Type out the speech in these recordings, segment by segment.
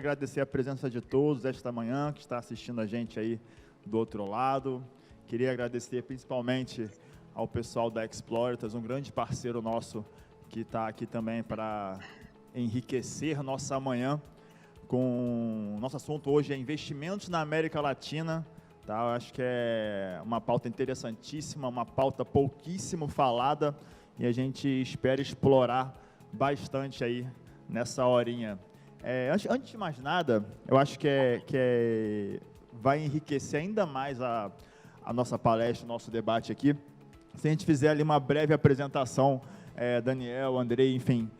agradecer a presença de todos esta manhã, que está assistindo a gente aí do outro lado. Queria agradecer principalmente ao pessoal da Exploritas, um grande parceiro nosso que está aqui também para enriquecer nossa manhã. Nosso assunto hoje é investimentos na América Latina. Tá? Eu acho que é uma pauta interessantíssima, uma pauta pouquíssimo falada, e a gente espera explorar bastante aí nessa horinha. Antes de mais nada, eu acho que vai enriquecer ainda mais a nossa palestra, o nosso debate aqui, se a gente fizer ali uma breve apresentação, Daniel, Andrei, enfim,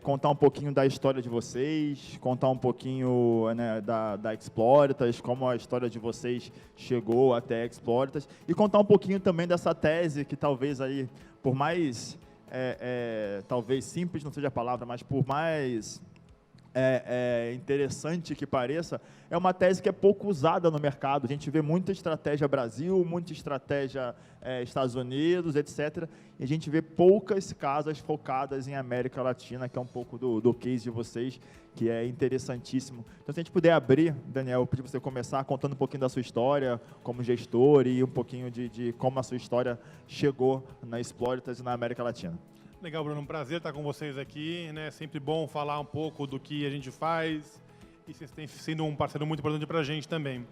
contar um pouquinho da história de vocês, contar um pouquinho, né, da Exploritas, como a história de vocês chegou até a Exploritas, e contar um pouquinho também dessa tese que talvez aí, por mais, talvez simples não seja a palavra, mas por mais interessante que pareça, é uma tese que é pouco usada no mercado. A gente vê muita estratégia Brasil, muita estratégia Estados Unidos, etc. E a gente vê poucas casas focadas em América Latina, que é um pouco do case de vocês, que é interessantíssimo. Então, se a gente puder abrir, Daniel, eu pedi para você começar contando um pouquinho da sua história como gestor e um pouquinho de como a sua história chegou na Exploritas e na América Latina. Legal, Bruno, um prazer estar com vocês aqui, né? Sempre bom falar um pouco do que a gente faz, e vocês têm sido um parceiro muito importante para a gente também.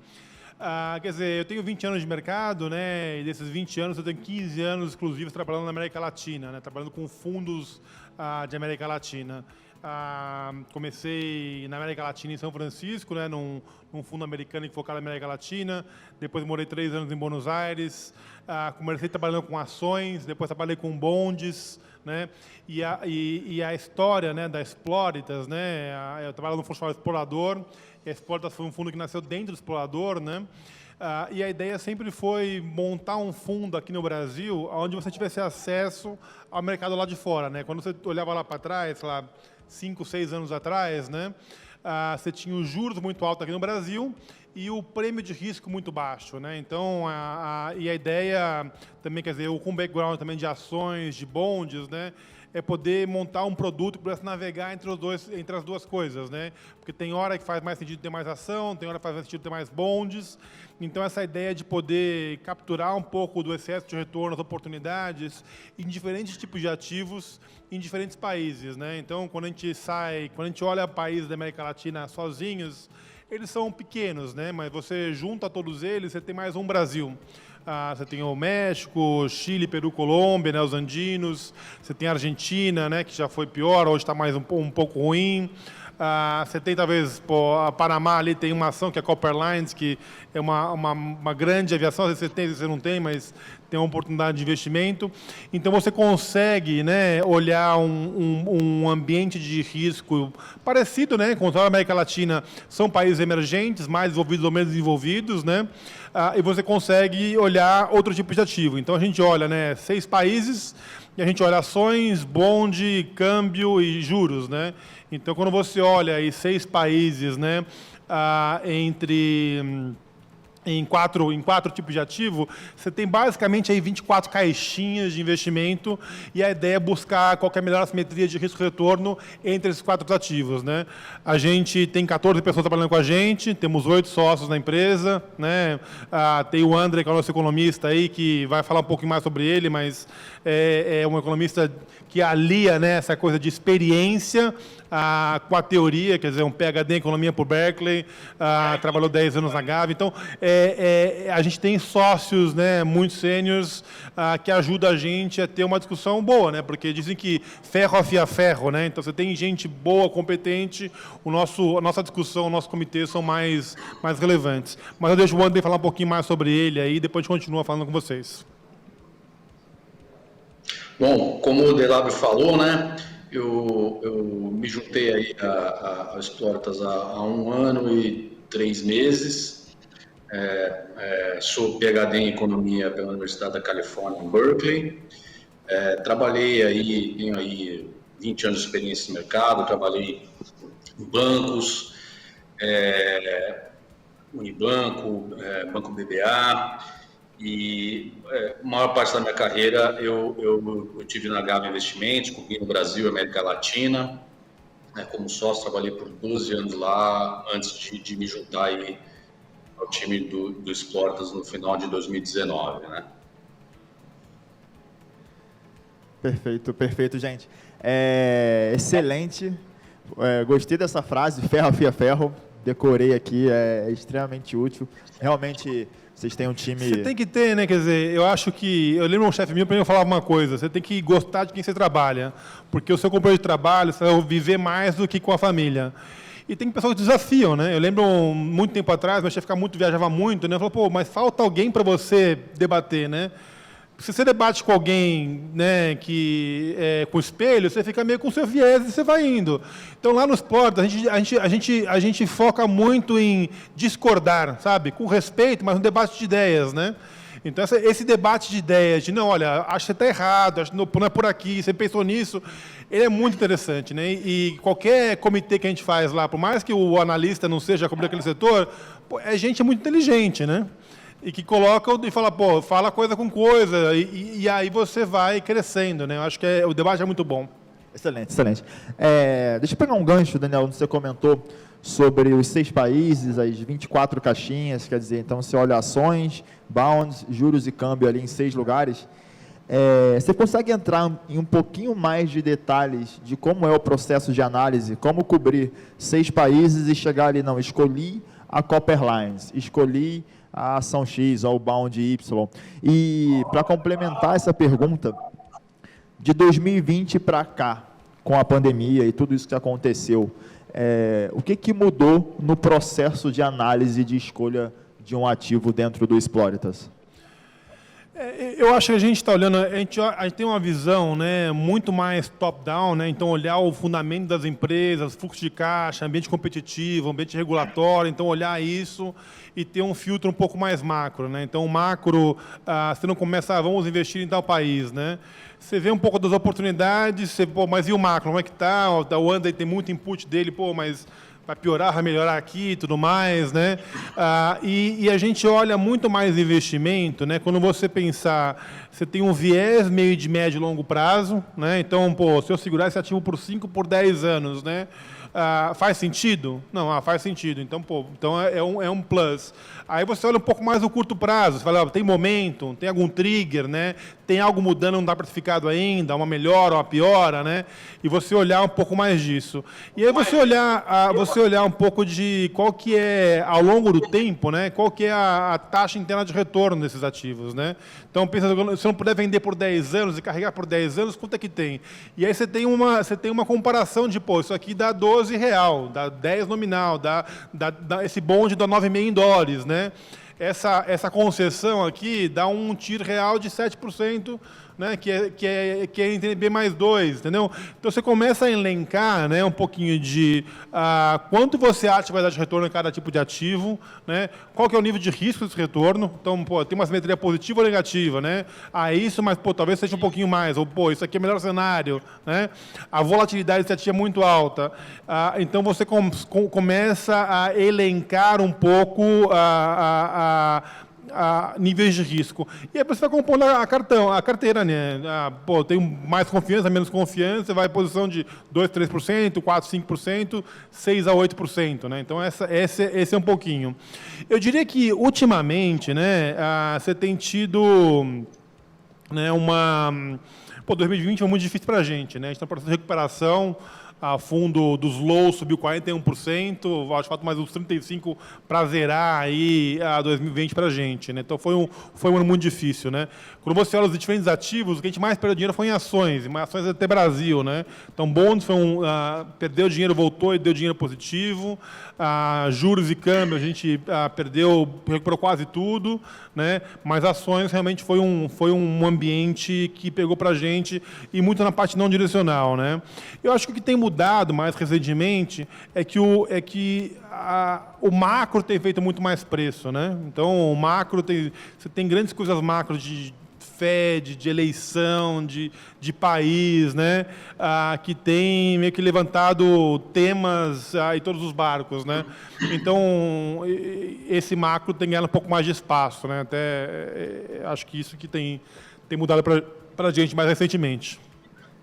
Quer dizer, eu tenho 20 anos de mercado, né? E desses 20 anos eu tenho 15 anos exclusivos trabalhando na América Latina, né? Trabalhando com fundos de América Latina. Comecei na América Latina em São Francisco, né? Num fundo americano focado na América Latina. Depois morei 3 anos em Buenos Aires. Comecei trabalhando com ações, depois trabalhei com bondes, né? E a história, né, da Exploritas, né? Eu trabalho no fundo chamado Explorador, e a Exploritas foi um fundo que nasceu dentro do Explorador, né? E a ideia sempre foi montar um fundo aqui no Brasil, onde você tivesse acesso ao mercado lá de fora, né? Quando você olhava lá para trás, sei lá, 5, 6 anos atrás, né? Você tinha os juros muito altos aqui no Brasil e o prêmio de risco muito baixo, né? Então, e a ideia também, quer dizer, eu com background também de ações, de bondes, né? É poder montar um produto que pudesse navegar entre as duas coisas, né? Porque tem hora que faz mais sentido ter mais ação, tem hora que faz mais sentido ter mais bondes. Então, essa ideia de poder capturar um pouco do excesso de retorno, as oportunidades, em diferentes tipos de ativos, em diferentes países, né? Então, quando a gente olha países da América Latina sozinhos, eles são pequenos, né? Mas você junta todos eles, você tem mais um Brasil. Você tem o México, Chile, Peru, Colômbia, né, os andinos. Você tem a Argentina, né, que já foi pior, hoje está mais um pouco ruim. Você tem, talvez, a Panamá ali tem uma ação que é a Copper Lines, que é uma grande aviação, às vezes você tem, às vezes você não tem, mas tem uma oportunidade de investimento. Então, você consegue, né, olhar um ambiente de risco parecido, né, com a América Latina, são países emergentes, mais desenvolvidos ou menos desenvolvidos, né, e você consegue olhar outro tipo de ativo. Então, a gente olha, né, 6 países, e a gente olha ações, bonde, câmbio e juros, né? Então, quando você olha aí 6 países, né, em quatro tipos de ativo, você tem basicamente aí 24 caixinhas de investimento, e a ideia é buscar qual que é a melhor assimetria de risco-retorno entre esses 4 ativos, né? A gente tem 14 pessoas trabalhando com a gente, temos 8 sócios na empresa, né? Tem o André, que é o nosso economista aí, que vai falar um pouco mais sobre ele, mas é um economista que alia, né, essa coisa de experiência com a teoria, quer dizer, um PhD em economia por Berkeley, trabalhou 10 anos na Gavi. Então, a gente tem sócios, né, muito sêniores, que ajudam a gente a ter uma discussão boa, né, porque dizem que ferro afia ferro, né, então você tem gente boa, competente, a nossa discussão, o nosso comitê são mais relevantes. Mas eu deixo o André falar um pouquinho mais sobre ele aí, depois a gente continua falando com vocês. Bom, como o Delabio falou, né, eu me juntei aí a Exploritas há 1 ano e 3 meses. Sou PhD em Economia pela Universidade da Califórnia, em Berkeley. Tenho aí 20 anos de experiência no mercado, trabalhei em bancos, Unibanco, Banco BBA, e a maior parte da minha carreira eu tive na Gavi Investimentos, cobrindo no Brasil e América Latina. né, como sócio, trabalhei por 12 anos lá, antes de me juntar aí ao time do Explortas no final de 2019, né? Perfeito, perfeito, gente. Excelente. Gostei dessa frase, ferro afia ferro. Decorei aqui, é extremamente útil. Realmente, vocês têm um time... Você tem que ter, né? Quer dizer, eu acho que... Eu lembro um chefe meu, para mim, falava uma coisa. Você tem que gostar de quem você trabalha. Porque o seu companheiro de trabalho, você vai viver mais do que com a família. E tem pessoas que desafiam, né? Eu lembro, muito tempo atrás, meu chefe viajava muito, né? Eu falava, pô, mas falta alguém para você debater, né? Se você debate com alguém, né, com espelho, você fica meio com o seu viés e você vai indo. Então, lá no esporte, a gente foca muito em discordar, sabe? Com respeito, mas no debate de ideias, né? Então, esse debate de ideias, de não, olha, acho que você está errado, acho que não é por aqui, você pensou nisso, ele é muito interessante, né? E qualquer comitê que a gente faz lá, por mais que o analista não seja como daquele setor, pô, é gente muito inteligente, né? E que coloca e fala, pô, fala coisa com coisa, e aí você vai crescendo, né? Eu acho que o debate é muito bom. Excelente, excelente. Deixa eu pegar um gancho, Daniel, onde você comentou sobre os 6 países, as 24 caixinhas, quer dizer, então você olha ações, bonds, juros e câmbio ali em 6 lugares. Você consegue entrar em um pouquinho mais de detalhes de como é o processo de análise, como cobrir 6 países e chegar ali, não, escolhi a Copper Lines, escolhi a ação X ou o bound Y. E para complementar essa pergunta, de 2020 para cá, com a pandemia e tudo isso que aconteceu, o que mudou no processo de análise de escolha de um ativo dentro do Exploritas? Eu acho que a gente está olhando, a gente tem uma visão, né, muito mais top-down, né, então olhar o fundamento das empresas, fluxo de caixa, ambiente competitivo, ambiente regulatório, então olhar isso e ter um filtro um pouco mais macro, né? Então o macro, você não começa, vamos investir em tal país, né? Você vê um pouco das oportunidades, mas e o macro, como é que está? O André tem muito input dele, mas vai piorar, vai melhorar aqui e tudo mais, né? E a gente olha muito mais investimento, né? Quando você pensar, você tem um viés meio de médio e longo prazo, né? Então, se eu segurar esse ativo por 5, por 10 anos, né? Faz sentido? Não, faz sentido. Então, então é um plus. Aí você olha um pouco mais no curto prazo, você fala, tem momentum, tem algum trigger, né? Tem algo mudando, não está precificado ainda, uma melhora, uma piora, né? E você olhar um pouco mais disso. E aí você olhar um pouco de qual que é, ao longo do tempo, né? Qual que é a taxa interna de retorno desses ativos, né? Então, pensa, se não puder vender por 10 anos e carregar por 10 anos, quanto é que tem? E aí você tem uma comparação de, isso aqui dá R$12, dá 10 nominal, esse bonde dá 9,5 em dólares, né? Essa concessão aqui dá um TIR real de 7%, né, que é NTNB mais 2, entendeu? Então, você começa a elencar, né, um pouquinho de quanto você acha que vai dar de retorno em cada tipo de ativo, né, qual que é o nível de risco desse retorno. Então, tem uma simetria positiva ou negativa, né? Isso, mas talvez seja um pouquinho mais, ou isso aqui é o melhor cenário, né? A volatilidade desse ativo é muito alta. Então, você começa a elencar um pouco níveis de risco. E aí você vai compondo a carteira, né? Tem mais confiança, menos confiança, você vai em posição de 2%, 3%, 4%, 5%, 6% a 8%, né? Então, esse é um pouquinho. Eu diria que, ultimamente, né, você tem tido, né, 2020 foi muito difícil para a gente, né? A gente está em processo de recuperação. A fundo dos lows subiu 41%, acho que falta mais uns 35% para zerar aí a 2020 para a gente, né? Então foi um ano muito difícil, né? Quando você olha os diferentes ativos, o que a gente mais perdeu dinheiro foi em ações, mas ações até Brasil, né? Então bonds perdeu dinheiro, voltou e deu dinheiro positivo, juros e câmbio a gente recuperou quase tudo, né? Mas ações realmente foi um ambiente que pegou para a gente e muito na parte não direcional, né? Eu acho que o que tem mudado mais recentemente é que o macro tem feito muito mais preço, né? Então, o macro você tem grandes coisas macro de Fed, de eleição, de país, né? Que tem meio que levantado temas em todos os barcos, né? Então, esse macro tem ganhado um pouco mais de espaço, né? Até acho que isso que tem mudado para a gente mais recentemente.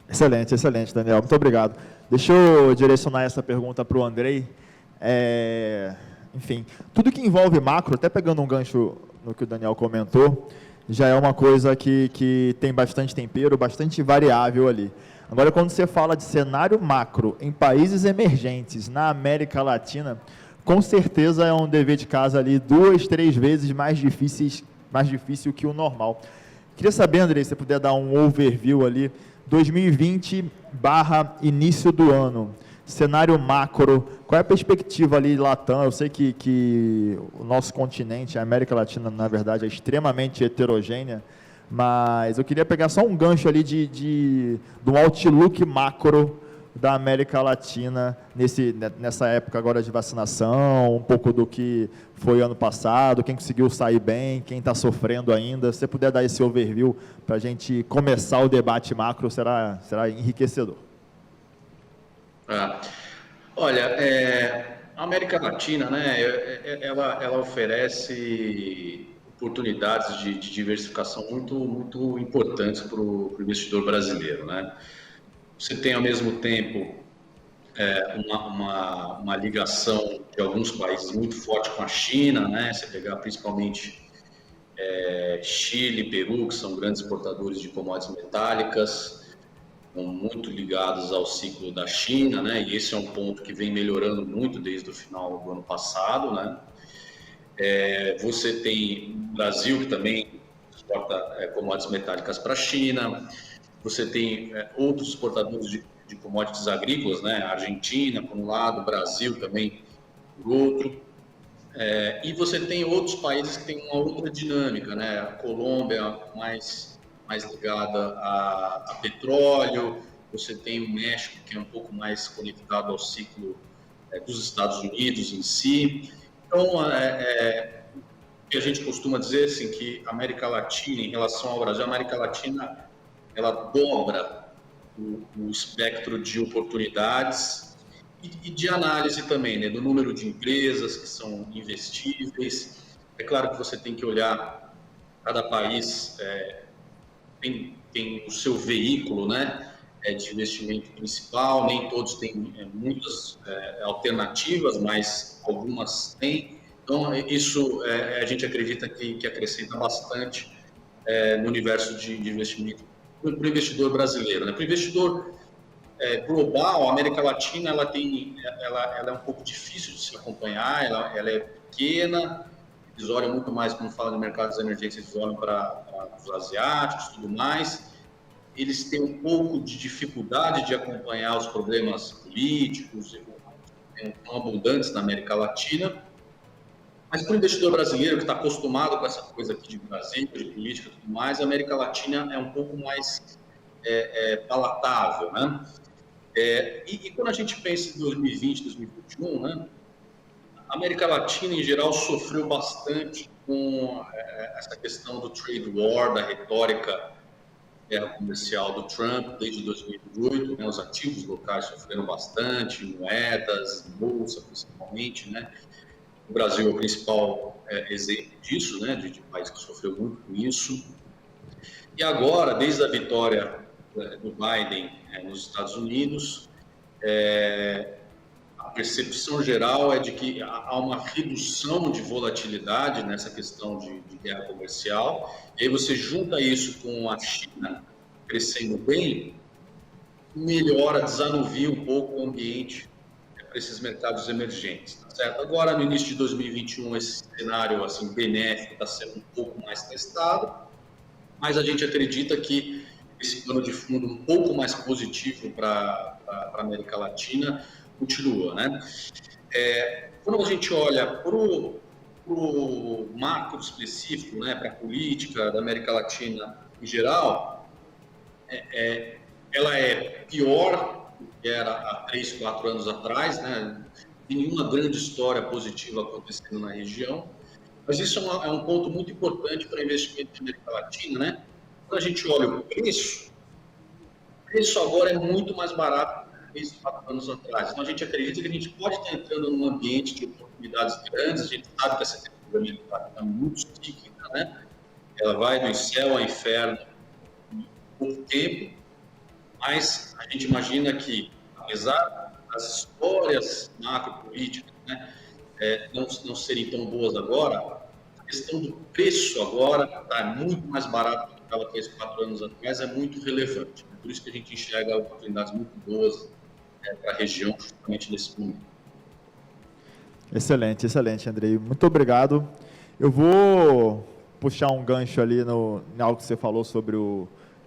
Excelente, excelente, Daniel. Muito obrigado. Deixa eu direcionar essa pergunta para o Andrei. Enfim, tudo que envolve macro, até pegando um gancho no que o Daniel comentou, já é uma coisa que tem bastante tempero, bastante variável ali. Agora, quando você fala de cenário macro em países emergentes na América Latina, com certeza é um dever de casa ali 2, 3 vezes mais difícil que o normal. Queria saber, Andrei, se você puder dar um overview ali, 2020/início do ano, cenário macro, qual é a perspectiva ali Latam? Eu sei que o nosso continente, a América Latina, na verdade, é extremamente heterogênea, mas eu queria pegar só um gancho ali do outlook macro da América Latina nessa época agora de vacinação, um pouco do que foi ano passado, quem conseguiu sair bem, quem está sofrendo ainda. Se você puder dar esse overview para a gente começar o debate macro, será enriquecedor. Olha, a América Latina, né, ela oferece oportunidades de diversificação muito importantes para o investidor brasileiro, né? Você tem, ao mesmo tempo, uma ligação de alguns países muito forte com a China, né? Você pegar principalmente Chile, Peru, que são grandes exportadores de commodities metálicas, muito ligados ao ciclo da China, né? E esse é um ponto que vem melhorando muito desde o final do ano passado, né? Você tem o Brasil, que também exporta commodities metálicas para a China. Você tem outros exportadores de commodities agrícolas, né? A Argentina, por um lado, Brasil também, por outro. E você tem outros países que têm uma outra dinâmica, né? A Colômbia mais ligada a petróleo, você tem o México, que é um pouco mais conectado ao ciclo dos Estados Unidos em si. Então, o que a gente costuma dizer, assim, que a América Latina, em relação ao Brasil, a América Latina, ela dobra o espectro de oportunidades e de análise também, né, do número de empresas que são investíveis. É claro que você tem que olhar, cada país tem o seu veículo, né, de investimento principal, nem todos têm muitas alternativas, mas algumas têm. Então, isso a gente acredita que acrescenta bastante no universo de investimento para o investidor brasileiro, né? Para o investidor global, a América Latina ela é um pouco difícil de se acompanhar, ela é pequena, eles olham muito mais, quando falam de mercados emergentes, eles olham para os asiáticos e tudo mais. Eles têm um pouco de dificuldade de acompanhar os problemas políticos tão abundantes na América Latina. Mas para o investidor brasileiro que está acostumado com essa coisa aqui de Brasil, de política e tudo mais, a América Latina é um pouco mais palatável, né? E quando a gente pensa em 2020, 2021, né, a América Latina, em geral, sofreu bastante com essa questão do trade war, da retórica guerra comercial do Trump desde 2018, né? Os ativos locais sofreram bastante, moedas, bolsa principalmente, né? O Brasil é o principal exemplo disso, né? De país que sofreu muito com isso. E agora, desde a vitória do Biden nos Estados Unidos, a percepção geral é de que há uma redução de volatilidade nessa questão de guerra comercial. E aí você junta isso com a China crescendo bem, melhora, desanuvia um pouco o ambiente para esses mercados emergentes, tá certo? Agora, no início de 2021, esse cenário assim, benéfico está sendo um pouco mais testado, mas a gente acredita que esse plano de fundo um pouco mais positivo para a América Latina continua, né? Quando a gente olha para o macro específico, né, para a política da América Latina em geral, ela é pior do que era há 3, 4 anos atrás, né? Nenhuma grande história positiva acontecendo na região, mas isso é um ponto muito importante para investimento na América Latina, né? Quando a gente olha o preço agora é muito mais barato do que 3, 4 anos atrás. Então, a gente acredita que a gente pode estar entrando num ambiente de oportunidades grandes. A gente sabe que essa tecnologia militar é muito cíclica, né? Ela vai do céu ao inferno em pouco tempo, mas a gente imagina que a apesar das histórias macropolíticas, né, não serem tão boas agora, a questão do preço agora está muito mais barato do que estava 3, 4 anos atrás, é muito relevante. Por isso que a gente enxerga oportunidades muito boas para a região, justamente nesse momento. Excelente, excelente, Andrei. Muito obrigado. Eu vou puxar um gancho ali em algo que você falou sobre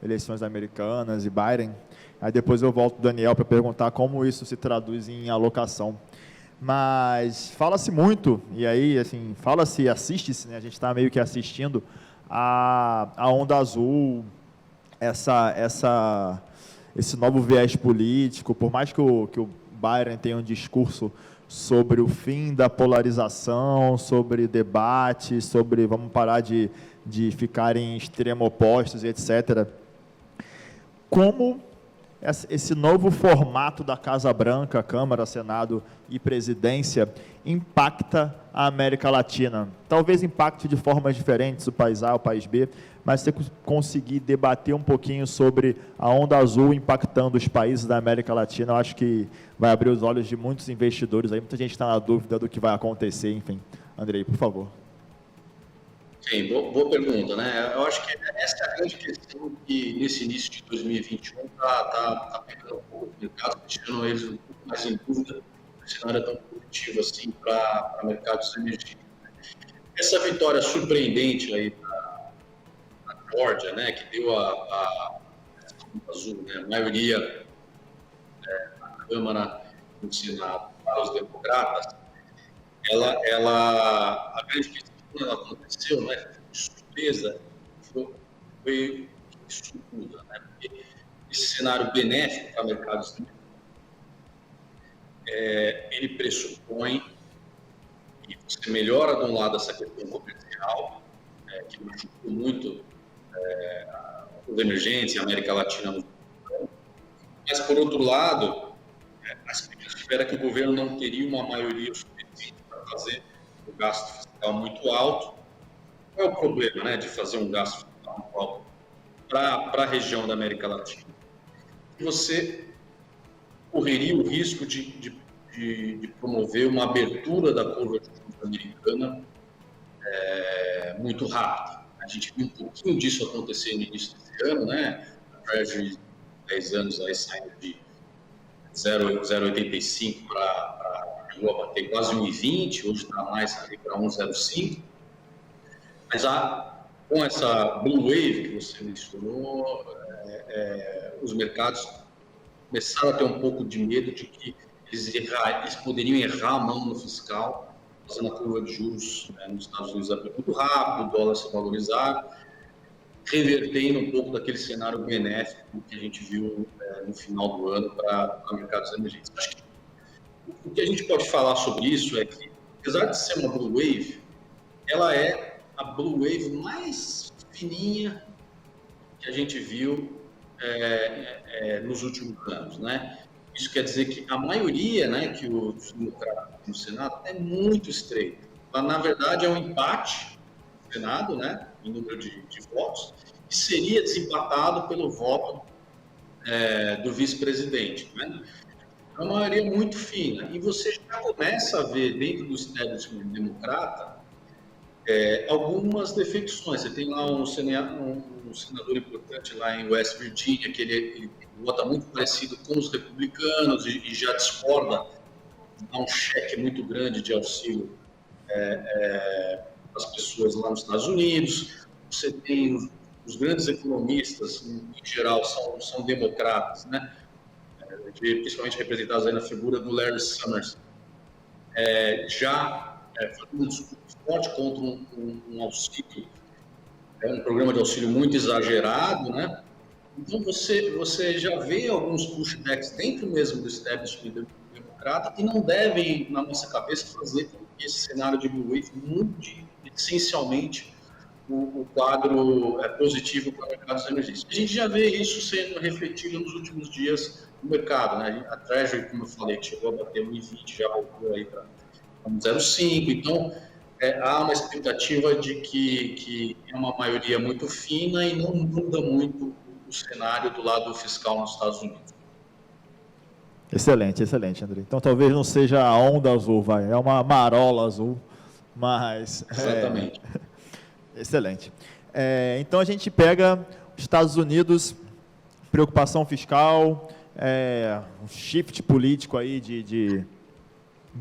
eleições americanas e Biden. Aí depois eu volto, Daniel, para perguntar como isso se traduz em alocação. Mas fala-se muito, e aí, assim, fala-se, assiste-se, né? A gente está meio que assistindo a onda azul, esse novo viés político, por mais que o Biden tenha um discurso sobre o fim da polarização, sobre debate, sobre vamos parar de ficar em extremo opostos, etc. Como esse novo formato da Casa Branca, Câmara, Senado e Presidência impacta a América Latina? Talvez impacte de formas diferentes o país A, o país B, mas se você conseguir debater um pouquinho sobre a onda azul impactando os países da América Latina, eu acho que vai abrir os olhos de muitos investidores aí, muita gente está na dúvida do que vai acontecer, enfim. Andrei, por favor. Sim, boa pergunta, né? Eu acho que essa é a grande questão que nesse início de 2021 está pegando um pouco o mercado, deixando eles um pouco mais em dúvida, se não era tão positivo assim para mercados de energia. Essa vitória surpreendente aí da Geórgia, né, que deu a azul, né, a maioria na Câmara e no Senado para os democratas, a grande questão quando ela aconteceu, né, de surpresa, foi isso tudo, né, porque esse cenário benéfico para mercados ele pressupõe que você melhora de um lado essa questão comercial, que machucou muito os emergentes e a América Latina, mas por outro lado, a expectativa era que o governo não teria uma maioria suficiente para fazer o gasto fiscal muito alto. Qual é o problema, né, de fazer um gasto fiscal muito alto para a região da América Latina? Você correria o risco de promover uma abertura da curva de juros americana muito rápida. A gente viu um pouquinho disso acontecer no início desse ano, né? A Treasury, 10 anos aí saindo de 0,85 chegou a bater quase 1,20, hoje está mais ali para 1,05. Mas com essa Blue Wave que você mencionou, os mercados começaram a ter um pouco de medo de que eles poderiam errar a mão no fiscal, fazendo a curva de juros nos Estados Unidos abrir muito rápido, o dólar se valorizar, revertendo um pouco daquele cenário benéfico que a gente viu no final do ano para mercados emergentes. Acho que o que a gente pode falar sobre isso é que, apesar de ser uma Blue Wave, ela é a Blue Wave mais fininha que a gente viu nos últimos anos, né? Isso quer dizer que a maioria, né, que os democratas no Senado é muito estreita. Na verdade, é um empate no Senado, né, em número de votos, e seria desempatado pelo voto do vice-presidente, né? É uma maioria muito fina. E você já começa a ver, dentro do establishment democrata, algumas defecções. Você tem lá um senador importante lá em West Virginia, que ele vota muito parecido com os republicanos e já discorda, dá um cheque muito grande de auxílio para as pessoas lá nos Estados Unidos. Você tem os grandes economistas, em geral, são democratas, né? Principalmente representados aí na figura do Larry Summers, já fazendo um discurso forte contra um auxílio, um programa de auxílio muito exagerado, né? Então, você já vê alguns pushbacks dentro mesmo do establishment democrata que não devem, na nossa cabeça, fazer com que esse cenário de Blue Wave mude essencialmente o quadro positivo para mercados emergentes. A gente já vê isso sendo refletido nos últimos dias no mercado, né? A Treasury, como eu falei, chegou a bater 1,20, já voltou aí para 1,05. Então, há uma expectativa de que é uma maioria muito fina e não muda muito o cenário do lado fiscal nos Estados Unidos. Excelente, excelente, André. Então, talvez não seja a onda azul, é uma marola azul, mas... Exatamente. Excelente. Então, a gente pega os Estados Unidos, preocupação fiscal, um shift político aí de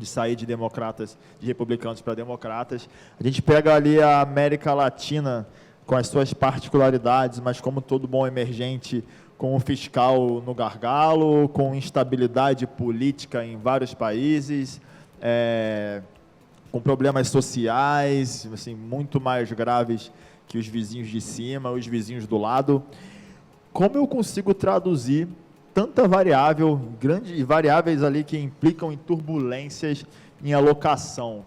sair de democratas, de republicanos para democratas. A gente pega ali a América Latina com as suas particularidades, mas como todo bom emergente, com o fiscal no gargalo, com instabilidade política em vários países, com problemas sociais, assim, muito mais graves que os vizinhos de cima, os vizinhos do lado. Como eu consigo traduzir tanta variável, grandes variáveis ali que implicam em turbulências em alocação?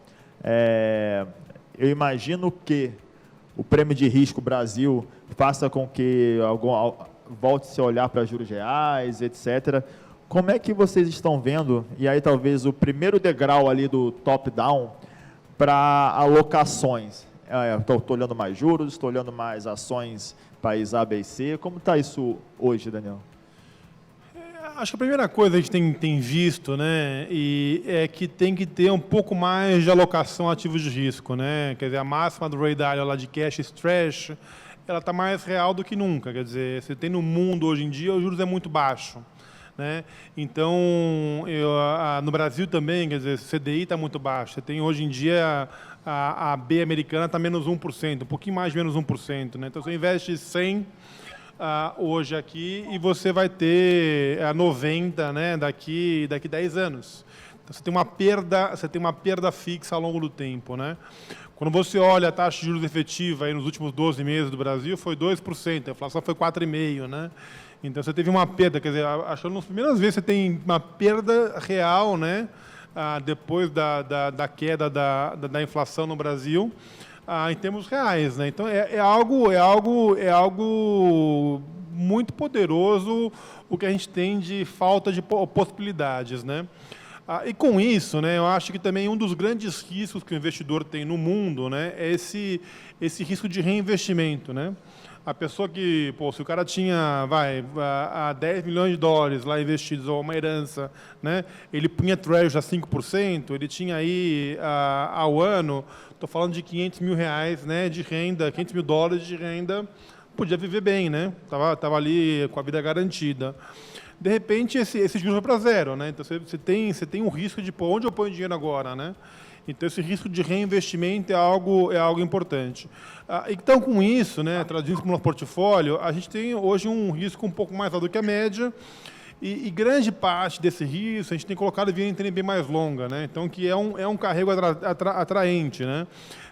Eu imagino que o prêmio de risco Brasil faça com que volte-se a olhar para juros reais, etc. Como é que vocês estão vendo, e aí talvez o primeiro degrau ali do top-down, para alocações? Estou olhando mais juros, estou olhando mais ações país A, B e C. Como está isso hoje, Daniel? Acho que a primeira coisa que a gente tem visto, né, é que tem que ter um pouco mais de alocação a ativos de risco, né? Quer dizer, a máxima do Ray Dalio lá de cash is trash, ela está mais real do que nunca. Quer dizer, você tem no mundo hoje em dia, os juros é muito baixo, né? Então, no Brasil também, quer dizer, o CDI está muito baixo. Você tem hoje em dia a B americana está menos 1%, um pouquinho mais de menos 1%, né? Então, você investe 100 hoje aqui e você vai ter 90, né, daqui 10 anos. Então, você tem uma perda fixa ao longo do tempo, né? Quando você olha a taxa de juros efetiva aí nos últimos 12 meses do Brasil, foi 2%, a inflação foi 4,5%, né? Então, você teve uma perda, quer dizer, acho que nas primeiras vezes você tem uma perda real, né, depois da queda da inflação no Brasil, em termos reais, né? Então é algo muito poderoso o que a gente tem de falta de possibilidades, né? E com isso, né, eu acho que também um dos grandes riscos que o investidor tem no mundo, né, é esse risco de reinvestimento, né? A pessoa que, se o cara tinha, 10 milhões de dólares lá investidos, ou uma herança, né, ele punha treasury a 5%, ele tinha aí, ao ano, estou falando de 500 mil reais, né, de renda, 500 mil dólares de renda, podia viver bem, né? Tava ali com a vida garantida. De repente, esse juros vai para zero, né? Então, você tem um risco de, onde eu ponho dinheiro agora, né? Então, esse risco de reinvestimento é algo importante. Então, com isso, né, traduzindo para o nosso portfólio, a gente tem hoje um risco um pouco mais alto do que a média, e grande parte desse risco a gente tem colocado via NTNB mais longa, né? Então, que é um carrego atraente, né?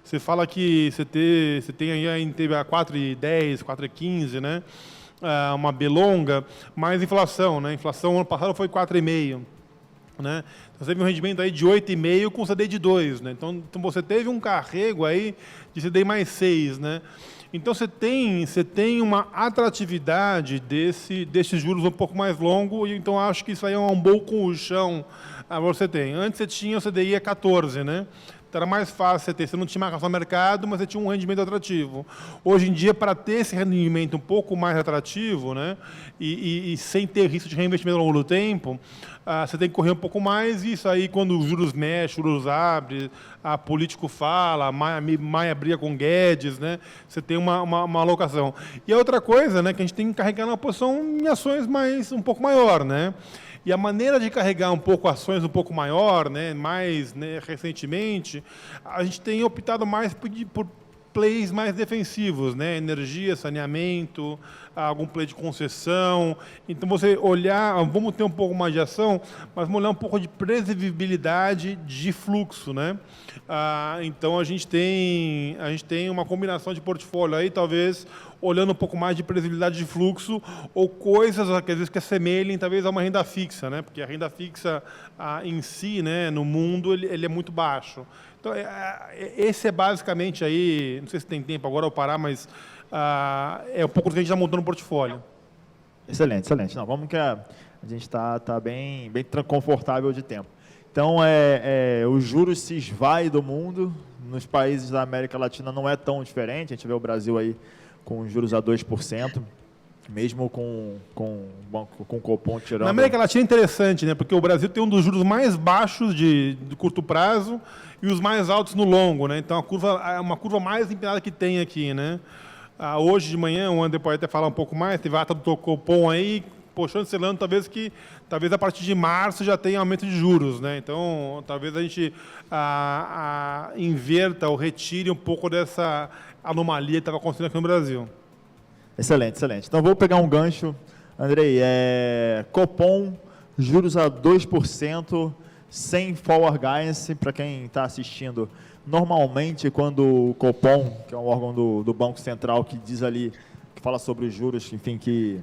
Você fala que você tem aí a NTNB a 4,10, 4,15, né? Uma B longa, mais inflação, né? Inflação ano passado foi 4,5%. Né? Então, você teve um rendimento aí de 8,5 com CDI de 2, né? Então você teve um carrego aí de CDI mais 6, né? Então você tem uma atratividade desses juros um pouco mais longo, e então acho que isso aí é um bom colchão você tem. Antes você tinha o CDI a 14, né? Então era mais fácil você não tinha marcação no mercado, mas você tinha um rendimento atrativo. Hoje em dia, para ter esse rendimento um pouco mais atrativo, né, e sem ter risco de reinvestimento ao longo do tempo, você tem que correr um pouco mais, e isso aí, quando os juros mexem, os juros abrem, a político fala, Maia briga com Guedes, né, você tem uma alocação. E a outra coisa, né, que a gente tem que carregar uma posição em ações um pouco maior, né? E a maneira de carregar um pouco ações um pouco maior, né, recentemente, a gente tem optado mais por plays mais defensivos, né, energia, saneamento, algum play de concessão. Então, você olhar, vamos ter um pouco mais de ação, mas vamos olhar um pouco de previsibilidade de fluxo, né? Então, a gente tem uma combinação de portfólio aí, talvez olhando um pouco mais de previsibilidade de fluxo, ou coisas às vezes que assemelhem talvez a uma renda fixa, né? Porque a renda fixa em si, né, no mundo, ele é muito baixo. Então, esse é basicamente aí, não sei se tem tempo agora ou parar, mas é um pouco do que a gente está montando no portfólio. Excelente, excelente. Não, vamos que a gente está bem confortável de tempo. Então, os juros se esvai do mundo, nos países da América Latina não é tão diferente, a gente vê o Brasil aí com juros a 2%, mesmo com o Copom tirando... Na América Latina é interessante, né? Porque o Brasil tem um dos juros mais baixos de curto prazo e os mais altos no longo, né? Então, é uma curva mais empinada que tem aqui, né? Hoje de manhã, o André pode até falar um pouco mais, teve a ata do Copom aí, chancelando talvez a partir de março já tenha aumento de juros, né? Então, talvez a gente inverta ou retire um pouco dessa anomalia que estava acontecendo aqui no Brasil. Excelente, excelente. Então, vou pegar um gancho, Andrei. Copom, juros a 2%, sem forward guidance, para quem está assistindo. Normalmente, quando o Copom, que é um órgão do Banco Central, que diz ali, que fala sobre os juros, enfim, que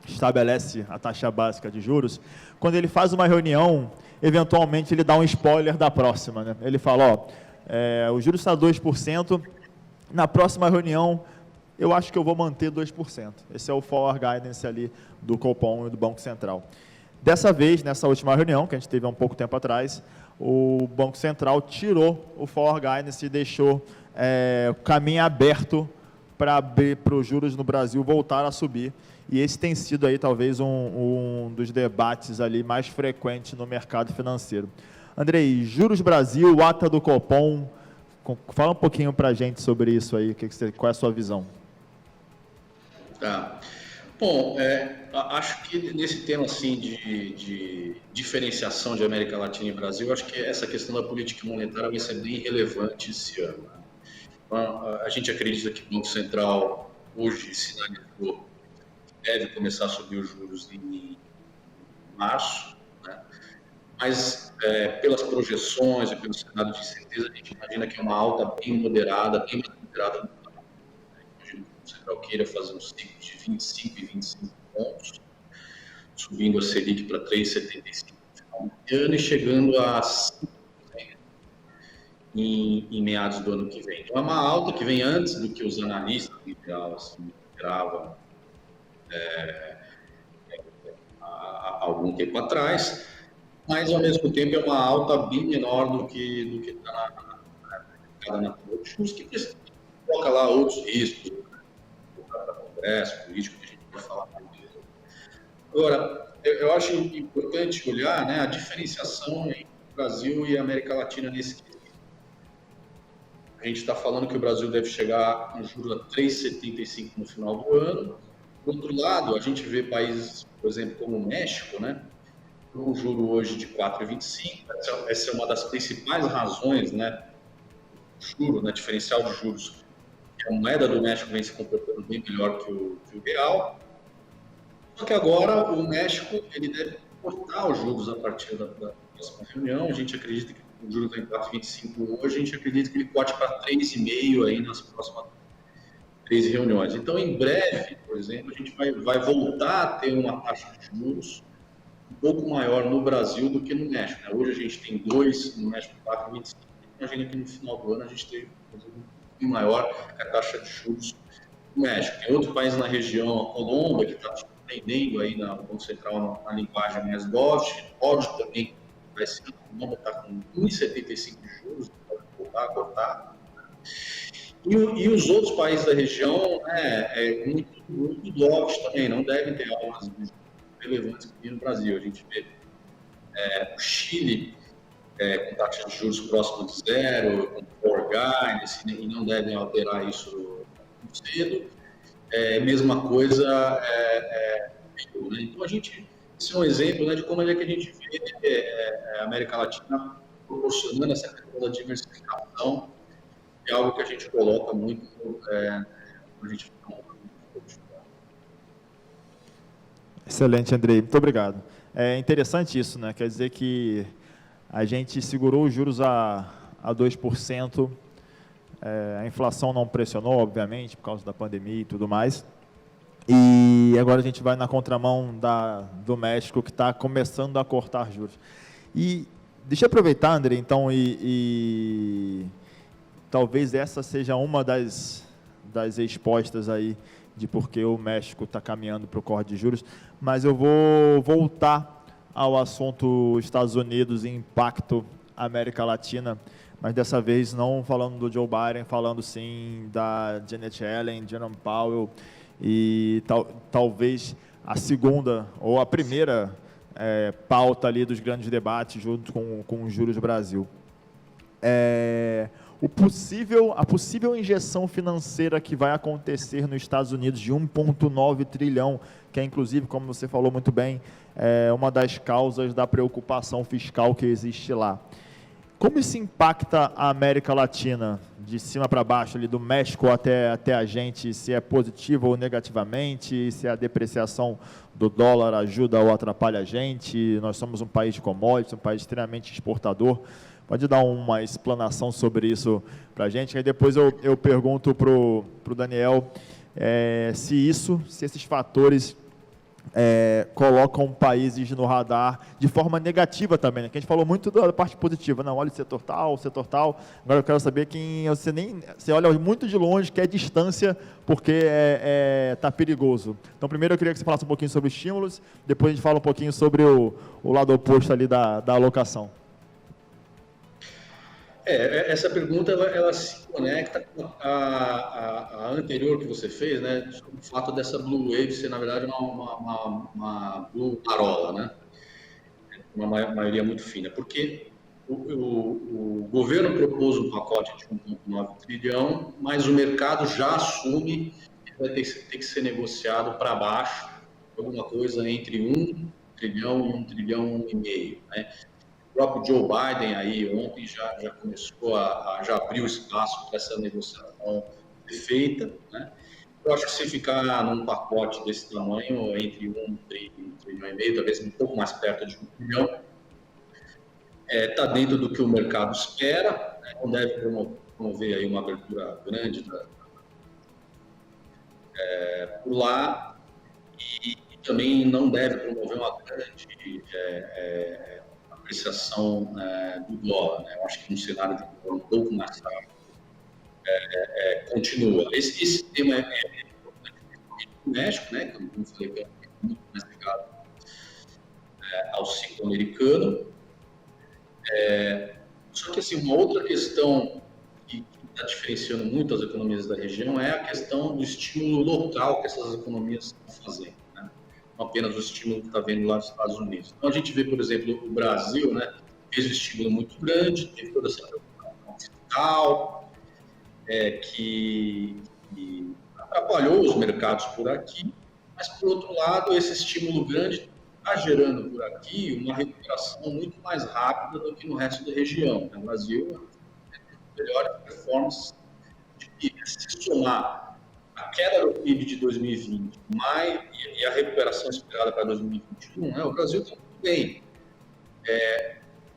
estabelece a taxa básica de juros, quando ele faz uma reunião, eventualmente ele dá um spoiler da próxima, né? Ele fala, o juros está 2%, na próxima reunião eu acho que eu vou manter 2%. Esse é o forward guidance ali do Copom e do Banco Central. Dessa vez, nessa última reunião, que a gente teve há um pouco tempo atrás, o Banco Central tirou o forward guidance e deixou o caminho aberto para os juros no Brasil voltar a subir. E esse tem sido aí talvez um dos debates ali mais frequentes no mercado financeiro. Andrei, juros Brasil, ata do Copom, fala um pouquinho para a gente sobre isso aí, qual é a sua visão? Tá. Bom, acho que nesse tema assim de diferenciação de América Latina e Brasil, acho que essa questão da política monetária vai ser bem relevante esse ano. A gente acredita que o Banco Central hoje sinalizou deve começar a subir os juros em março, né? Mas pelas projeções e pelo cenário de incerteza, a gente imagina que é uma alta bem moderada, bem mais moderada. Imagino que o Banco Central queira fazer um ciclo de 25 e 25 pontos, subindo a Selic para 3,75 no final do ano e chegando a 5% em meados do ano que vem. Então é uma alta que vem antes do que os analistas em geral esperavam há algum tempo atrás, mas ao mesmo tempo é uma alta bem menor do que está na Congresso, que coloca lá outros riscos, para o Congresso, político, que a gente vai falar mais disso. Agora, eu acho importante olhar, né, a diferenciação entre o Brasil e a América Latina nesse quesito. A gente está falando que o Brasil deve chegar a um juros a 3,75 no final do ano. Por outro lado, a gente vê países, por exemplo, como o México, né, com um juro hoje de 4,25. Essa é uma das principais razões, né, do juro, né, diferencial de juros. A moeda do México vem se comportando bem melhor que o real. Só que agora o México ele deve cortar os juros a partir da próxima reunião. A gente acredita que o juro está em 4,25 hoje, a gente acredita que ele corte para 3,5 aí nas próximas 3 reuniões. Então, em breve, por exemplo, a gente vai voltar a ter uma taxa de juros um pouco maior no Brasil do que no México, né? Hoje a gente tem 2, no México 4,25. Imagina que no final do ano a gente tem um pouco maior a taxa de juros no México. Tem outro país na região, a Colômbia, que está surpreendendo aí no Banco Central na linguagem mais dovish também. Esse ano está com 1,75 de juros, pode voltar a cortar. E os outros países da região, né, muito dovish também, não devem ter altas relevantes aqui no Brasil. A gente vê o Chile com taxa de juros próximo de zero, com forward guidance, e não devem alterar isso muito cedo. Mesma coisa, né? Então esse é um exemplo, né, de como é que a gente vê a América Latina proporcionando essa questão da diversificação, é algo que a gente coloca muito quando a gente fala. Excelente, Andrei. Muito obrigado. É interessante isso, né? Quer dizer que a gente segurou os juros a 2%, a inflação não pressionou, obviamente, por causa da pandemia e tudo mais. E agora a gente vai na contramão do México, que está começando a cortar juros. E deixa eu aproveitar, André, então, e talvez essa seja uma das respostas aí de por que o México está caminhando para o corte de juros, mas eu vou voltar ao assunto Estados Unidos e impacto América Latina, mas dessa vez não falando do Joe Biden, falando sim da Janet Yellen, Jerome Powell e talvez a segunda ou a primeira pauta ali dos grandes debates junto com os juros do Brasil. A possível injeção financeira que vai acontecer nos Estados Unidos de 1,9 trilhão, que é inclusive, como você falou muito bem, uma das causas da preocupação fiscal que existe lá. Como isso impacta a América Latina, de cima para baixo, ali do México até a gente, se é positivo ou negativamente, se a depreciação do dólar ajuda ou atrapalha a gente? Nós somos um país de commodities, um país extremamente exportador. Pode dar uma explanação sobre isso para a gente? Aí depois eu pergunto para o Daniel se esses fatores colocam países no radar de forma negativa também, né? Que a gente falou muito da parte positiva, não, olha o setor tal, agora eu quero saber quem você olha muito de longe, quer distância, porque está perigoso. Então, primeiro eu queria que você falasse um pouquinho sobre estímulos, depois a gente fala um pouquinho sobre o lado oposto ali da alocação. Essa pergunta ela se conecta com a anterior que você fez, né? O fato dessa Blue Wave ser, na verdade, uma Blue Marola, né? Uma maioria muito fina. Porque o governo propôs um pacote de 1,9 trilhão, mas o mercado já assume que vai ter que ser negociado para baixo, alguma coisa entre 1 trilhão e 1,5 trilhão, né? O próprio Joe Biden aí ontem já começou já abriu espaço para essa negociação ser feita, né? Eu acho que se ficar num pacote desse tamanho, entre 1 trilhão e meio, talvez um pouco mais perto de 1 trilhão, está dentro do que o mercado espera, né? Não deve promover aí uma abertura grande por lá, e também não deve promover uma grande apreciação do dólar, né? Eu acho que no cenário de dólar um pouco mais caro continua. Esse tema é importante no México, né? Como eu falei, que é muito mais ligado ao ciclo americano. Só que, assim, uma outra questão que está diferenciando muito as economias da região é a questão do estímulo local que essas economias estão fazendo, né? Não apenas o estímulo que está vendo lá nos Estados Unidos. Então, a gente vê, por exemplo, o Brasil, né, fez um estímulo muito grande, teve toda essa preocupação fiscal, que atrapalhou os mercados por aqui, mas, por outro lado, esse estímulo grande está gerando por aqui uma recuperação muito mais rápida do que no resto da região. O Brasil tem melhores performances de PIB. Se somar a queda do PIB de 2020 e a recuperação esperada para 2021, o Brasil está muito bem.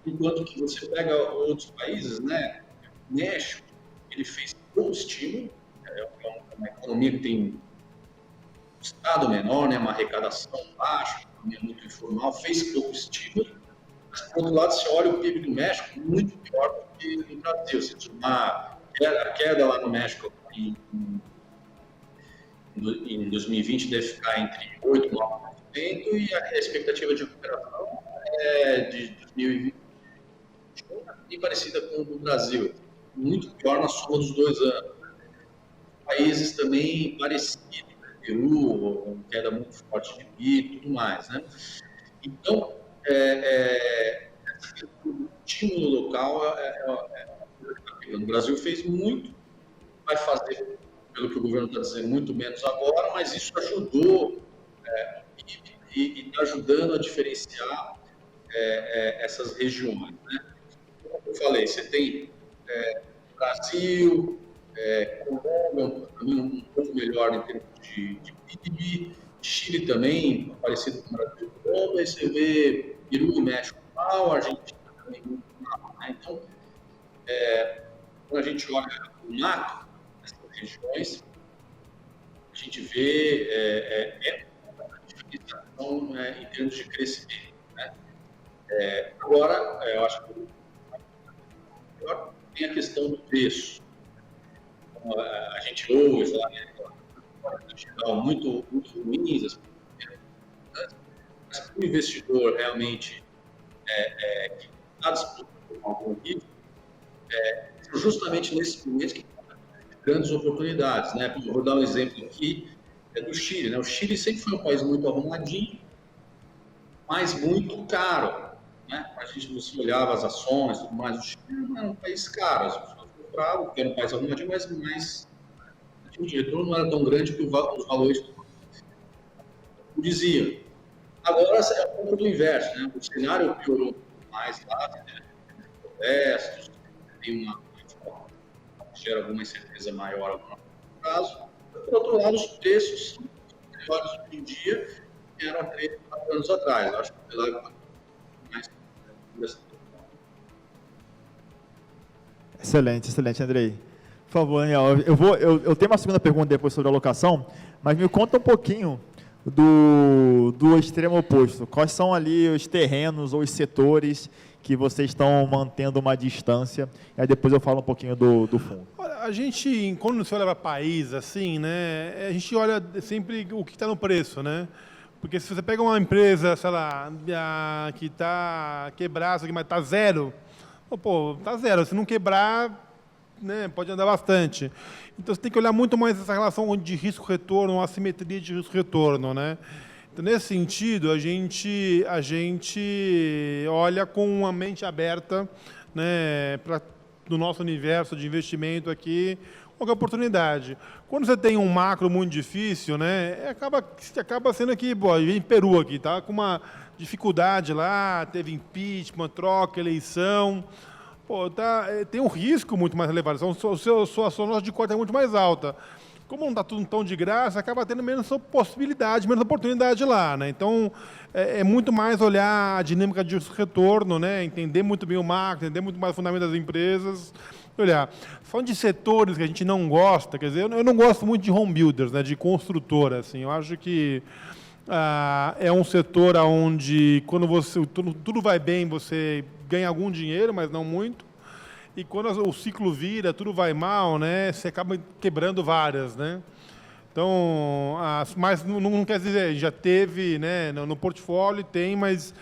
Enquanto que você pega outros países, né? O México, ele fez pouco estímulo, é uma economia que tem um estado menor, né? Uma arrecadação baixa, economia muito informal, fez pouco estímulo, mas, por outro lado, você olha o PIB do México muito pior do que no Brasil. Se somar a queda lá no México em 2020 deve ficar entre 8% e 9%, e a expectativa de recuperação de 2021 é bem parecida com o do Brasil, muito pior na soma dos 2 anos. Países também parecidos, Peru, com queda muito forte de PIB e tudo mais, né? Então, o estímulo local o Brasil fez muito, vai fazer, pelo que o governo está dizendo, muito menos agora, mas isso ajudou e está ajudando a diferenciar essas regiões, né? Como eu falei, você tem Brasil, Colômbia também um pouco melhor em termos de PIB, Chile também, parecido com o Brasil e Colômbia, e você vê Peru e México mal, Argentina também muito mal, né? Então, quando a gente olha o macro dessas regiões, a gente vê uma diferenciação em termos de crescimento, né? Agora, eu acho que tem a questão do preço. A gente ouve falar muito ruins, mas para o investidor realmente que está disputando algum risco, justamente nesses momentos que tem grandes oportunidades, né? Vou dar um exemplo aqui, é do Chile, né? O Chile sempre foi um país muito arrumadinho, mas muito caro, né? A gente você olhava as ações, tudo mais, o Chile era um país caro, as pessoas compravam, porque era um país arrumadinho, mas o retorno não era tão grande que os valores diziam. Agora é um pouco do inverso, né? O cenário piorou mais lá, né? Protestos, tem uma gera alguma incerteza maior no caso. Por outro lado, os preços são melhores hoje em dia que eram 3, 4 anos atrás. Eu acho que lá mais. Excelente, excelente, Andrei. Por favor, Daniel, eu tenho uma segunda pergunta depois sobre a alocação, mas me conta um pouquinho do extremo oposto. Quais são ali os terrenos ou os setores que vocês estão mantendo uma distância? E aí depois eu falo um pouquinho do fundo. A gente, quando você olha para país, assim, né, a gente olha sempre o que está no preço, né? Porque se você pega uma empresa, sei lá, que está quebrada, mas está zero, pô, está zero. Se não quebrar, né, pode andar bastante. Então você tem que olhar muito mais essa relação de risco-retorno, assimetria de risco-retorno, né? Então, nesse sentido, a gente olha com uma mente aberta, né, do nosso universo de investimento aqui, qualquer oportunidade. Quando você tem um macro muito difícil, né, acaba sendo aqui, bom, em Peru aqui, tá com uma dificuldade lá, teve impeachment, troca, eleição, pô, tem um risco muito mais elevado, sua nota de corte é muito mais alta. Como não está tudo tão de graça, acaba tendo menos possibilidade, menos oportunidade lá, né? Então, é muito mais olhar a dinâmica de retorno, né? Entender muito bem o macro, entender muito mais o fundamento das empresas. Olhar, falando de setores que a gente não gosta, quer dizer, eu não gosto muito de home builders, né? De construtora, assim. Eu acho que é um setor onde, quando tudo vai bem, você ganha algum dinheiro, mas não muito. E quando o ciclo vira, tudo vai mal, né? Você acaba quebrando várias, né? Então, mas não quer dizer, já teve, né? No portfólio tem, mas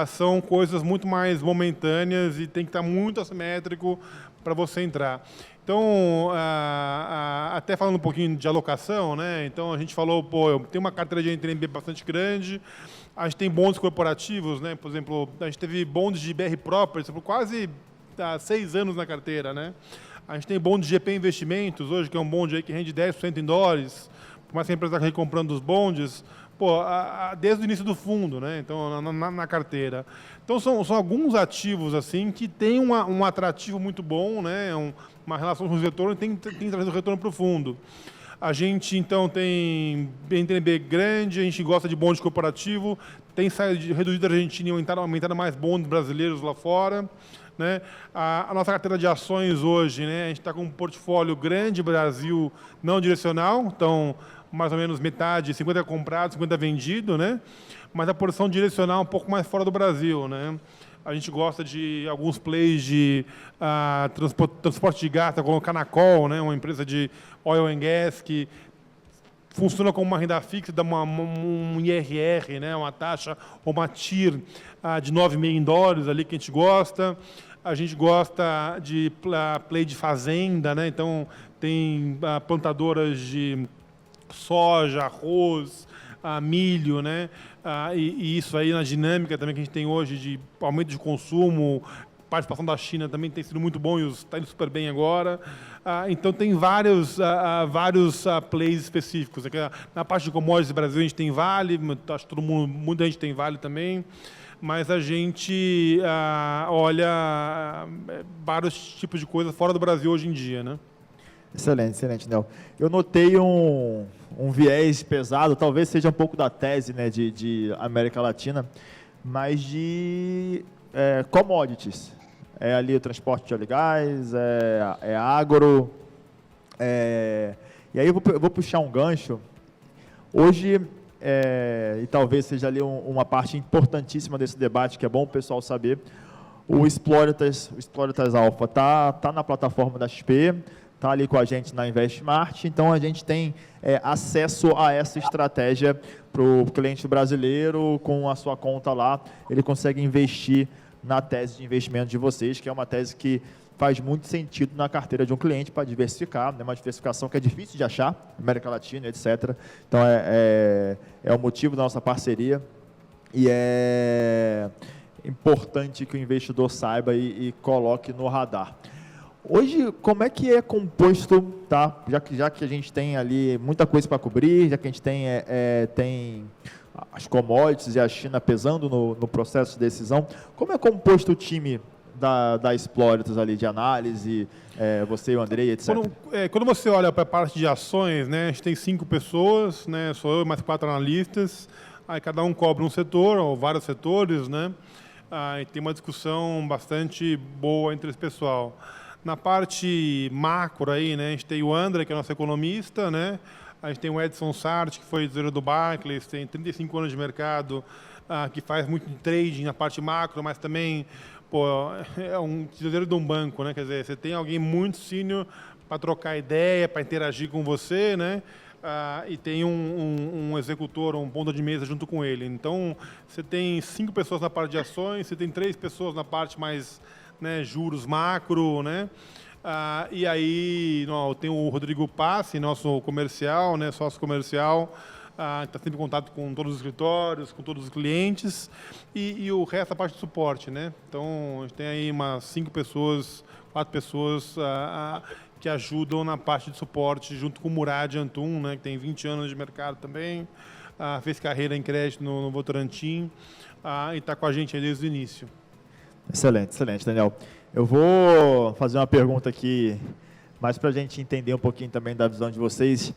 são coisas muito mais momentâneas e tem que estar muito assimétrico para você entrar. Então, até falando um pouquinho de alocação, né? Então a gente falou, pô, eu tenho uma carteira de NTNB bastante grande. A gente tem bonds corporativos, né? Por exemplo, a gente teve bonds de BR Properties por quase 6 anos na carteira, né? A gente tem bonde de GP Investimentos, hoje, que é um bonde aí que rende 10% em dólares, por mais que a empresa está recomprando os bondes, pô, desde o início do fundo, né? Então, na carteira. Então, são alguns ativos, assim, que têm um atrativo muito bom, né? Uma relação com o retorno e tem trazido retorno para o fundo. A gente, então, tem BNTNB grande, a gente gosta de bonde corporativo, tem reduzido a Argentina e aumentado mais bondes brasileiros lá fora. Né? A nossa carteira de ações hoje, né? A gente está com um portfólio grande Brasil não direcional, então mais ou menos metade, 50 comprado, 50 vendido, né? Mas a porção direcional um pouco mais fora do Brasil, né? A gente gosta de alguns plays de transporte de gás, como o Canacol, né? Uma empresa de oil and gas que funciona como uma renda fixa, dá um IRR, né? Uma taxa ou uma TIR de 9,5 em dólares ali que a gente gosta. A gente gosta de play de fazenda, né? Então, tem plantadoras de soja, arroz, milho, né? E isso aí na dinâmica também que a gente tem hoje de aumento de consumo, participação da China também tem sido muito bom e está indo super bem agora. Então, tem vários plays específicos. Na parte de commodities do Brasil, a gente tem Vale, acho que muita gente tem Vale também. Mas a gente olha vários tipos de coisas fora do Brasil hoje em dia, né? Excelente, excelente, Nel. Eu notei um viés pesado, talvez seja um pouco da tese, né, de América Latina, mas de commodities. É ali o transporte de óleo e gás, é agro. E aí eu vou puxar um gancho. Hoje... e talvez seja ali uma parte importantíssima desse debate, que é bom o pessoal saber, o Exploritas Alpha está na plataforma da XP, está ali com a gente na InvestSmart, então a gente tem acesso a essa estratégia para o cliente brasileiro, com a sua conta lá, ele consegue investir na tese de investimento de vocês, que é uma tese que faz muito sentido na carteira de um cliente para diversificar, né? Uma diversificação que é difícil de achar, América Latina, etc. Então, é o motivo da nossa parceria e é importante que o investidor saiba e coloque no radar. Hoje, como é que é composto, tá? Já que a gente tem ali muita coisa para cobrir, já que a gente tem as commodities e a China pesando no processo de decisão, como é composto o time da Exploritas ali de análise, você e o Andrei, etc? Quando você olha para a parte de ações, né, a gente tem 5 pessoas, né, sou eu mais 4 analistas, aí cada um cobre um setor ou vários setores, né, e tem uma discussão bastante boa entre esse pessoal. Na parte macro aí, né, a gente tem o André, que é nosso economista, né, a gente tem o Edson Sartre, que foi tesouro do Barclays, tem 35 anos de mercado, que faz muito trading na parte macro, mas também é um tesouro de um banco, né? Quer dizer, você tem alguém muito sênior para trocar ideia, para interagir com você, né? E tem um executor, um ponta de mesa junto com ele. Então, você tem 5 pessoas na parte de ações, você tem 3 pessoas na parte mais, né, juros macro, né? E aí, tem o Rodrigo Passi, nosso comercial, né, sócio comercial, está sempre em contato com todos os escritórios, com todos os clientes, e o resto da parte de suporte, né? Então, a gente tem aí umas 5 pessoas, 4 pessoas que ajudam na parte de suporte, junto com o Murad Antum, né, que tem 20 anos de mercado também, fez carreira em crédito no Votorantim, e está com a gente aí desde o início. Excelente, excelente, Daniel. Eu vou fazer uma pergunta aqui, mais para a gente entender um pouquinho também da visão de vocês.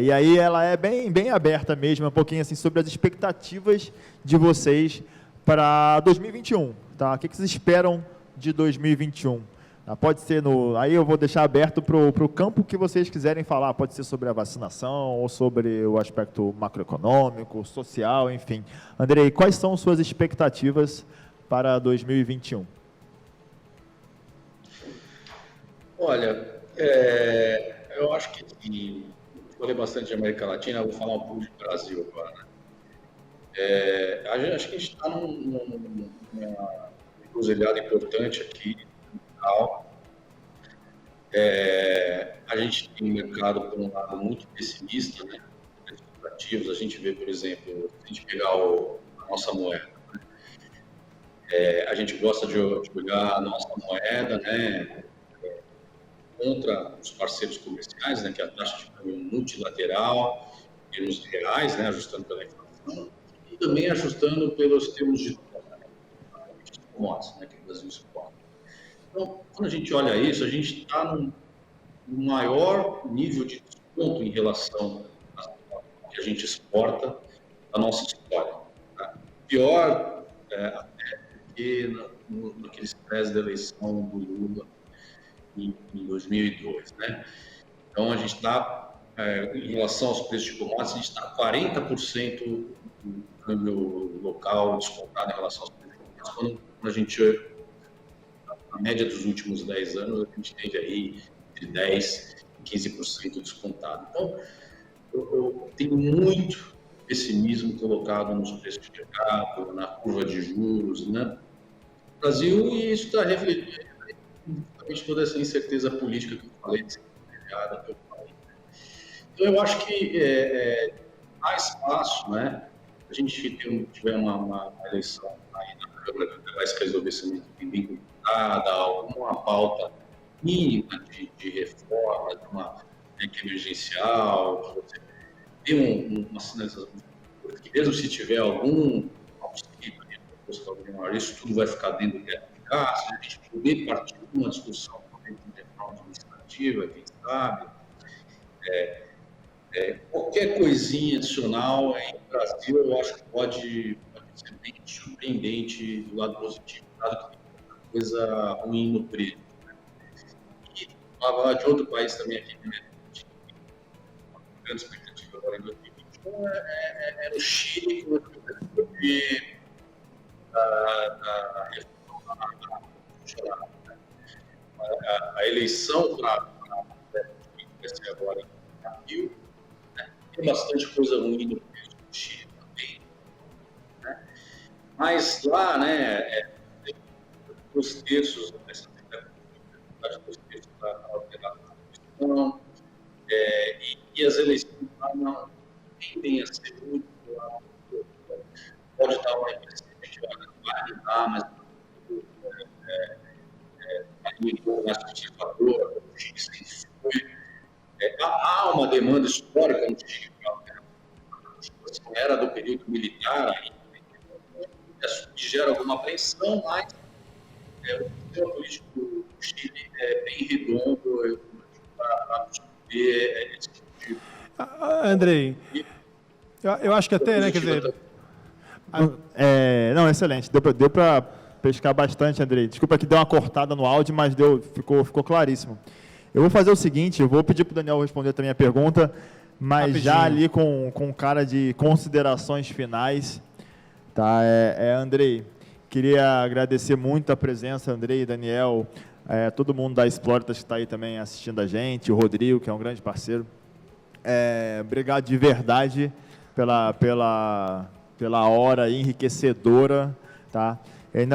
E aí ela é bem aberta mesmo, um pouquinho assim sobre as expectativas de vocês para 2021, tá? O que vocês esperam de 2021? Pode ser aí eu vou deixar aberto para o campo que vocês quiserem falar, pode ser sobre a vacinação ou sobre o aspecto macroeconômico, social, enfim. Andrei, quais são suas expectativas para 2021? Olha, eu acho que falei bastante de América Latina, vou falar um pouco de Brasil agora, né? Acho que a gente está numa encruzilhada importante aqui. A gente tem um mercado, por um lado, muito pessimista, né? A gente vê, por exemplo, se a gente pegar a nossa moeda, né? A gente gosta de olhar a nossa moeda, né, contra os parceiros comerciais, né, que é a taxa de câmbio multilateral, em termos reais, né, ajustando pela inflação, e também ajustando pelos termos de commodities, né, que o Brasil exporta. Então, quando a gente olha isso, a gente está num maior nível de desconto em relação ao que a gente exporta da nossa história. Tá? Pior até que naquele estresse da eleição do Lula em 2002, né? Então, a gente está, em relação aos preços de commodities, a gente está 40% do câmbio local descontado em relação aos preços de commodities. Quando a gente, na média dos últimos 10 anos, a gente teve aí de 10% e 15% descontado. Então, eu tenho muito pessimismo colocado nos preços de mercado, na curva de juros, né? No Brasil, e isso está refletindo toda essa incerteza política que eu falei, que eu falei. Então, eu acho que há espaço, né? A gente tiver uma eleição aí na Câmara que vai se resolver ser bem complicada, alguma pauta mínima de reforma, de uma PEC emergencial, você ter uma sinalização, porque mesmo se tiver algum auxílio, isso tudo vai ficar dentro do teto de gasto, a gente poder partir de uma discussão de reforma administrativa, quem sabe. Qualquer coisinha adicional no Brasil, eu acho que pode ser bem surpreendente do lado positivo, dado que tem muita coisa ruim no preço. Né? E falar de outro país também aqui, né? Uma grande expectativa agora em 2021 é no Chile, com a expectativa da reforma constitucional. Né? A eleição para que vai ser agora em abril, né? Tem bastante coisa ruim no preço do Chile também, né? Mas lá, né, 2/3 dessa de 2/3 para alterar a Constituição, e as eleições não tendem a ser muito. Pode dar uma impressão de que não vai mudar, mas mais conservadora, como o Chile sempre foi. Há uma demanda histórica no Chile, era do período militar, que gera alguma apreensão, mas o sistema político do Chile é bem redondo para discutir esse tipo de... Andrei, eu acho que até, né, quer dizer... Não, excelente. Deu para pescar bastante, Andrei. Desculpa que deu uma cortada no áudio, mas ficou claríssimo. Eu vou fazer o seguinte, eu vou pedir para o Daniel responder também a pergunta, mas rapidinho, já ali com cara de considerações finais. Tá, Andrei, queria agradecer muito a presença, Andrei, Daniel, todo mundo da Exploritas que está aí também assistindo a gente, o Rodrigo, que é um grande parceiro. Obrigado de verdade pela hora enriquecedora, tá?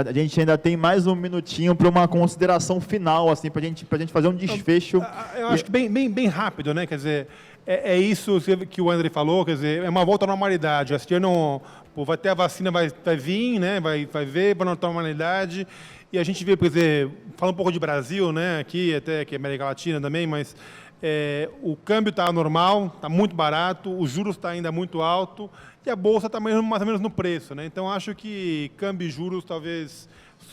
A gente ainda tem mais um minutinho para uma consideração final, assim, para a gente fazer um desfecho. Eu acho que bem rápido, né? Quer dizer, é isso que o André falou, quer dizer, é uma volta à normalidade. Este ano vai ter a vacina, vai vir, né? Vai ver para a normalidade. E a gente vê, quer dizer, falando um pouco de Brasil, né? Aqui, até que é América Latina também, mas o câmbio está normal, está muito barato, os juros estão ainda muito alto e a bolsa está mais ou menos no preço, né? Então acho que câmbio e juros talvez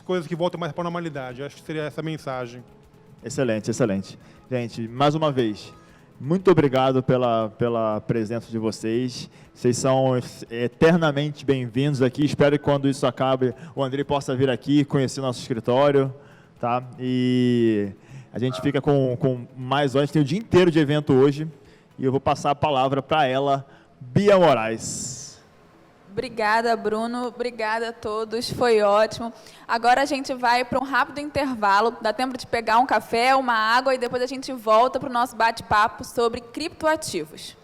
coisas que voltem mais para a normalidade. Acho que seria essa a mensagem. Excelente, excelente. Gente, mais uma vez, muito obrigado pela presença de vocês. Vocês são eternamente bem-vindos aqui. Espero que quando isso acabe, o André possa vir aqui conhecer nosso escritório, tá? E a gente fica com mais horas. Tem o dia inteiro de evento hoje e eu vou passar a palavra para ela, Bia Moraes. Obrigada, Bruno. Obrigada a todos. Foi ótimo. Agora a gente vai para um rápido intervalo. Dá tempo de pegar um café, uma água e depois a gente volta para o nosso bate-papo sobre criptoativos.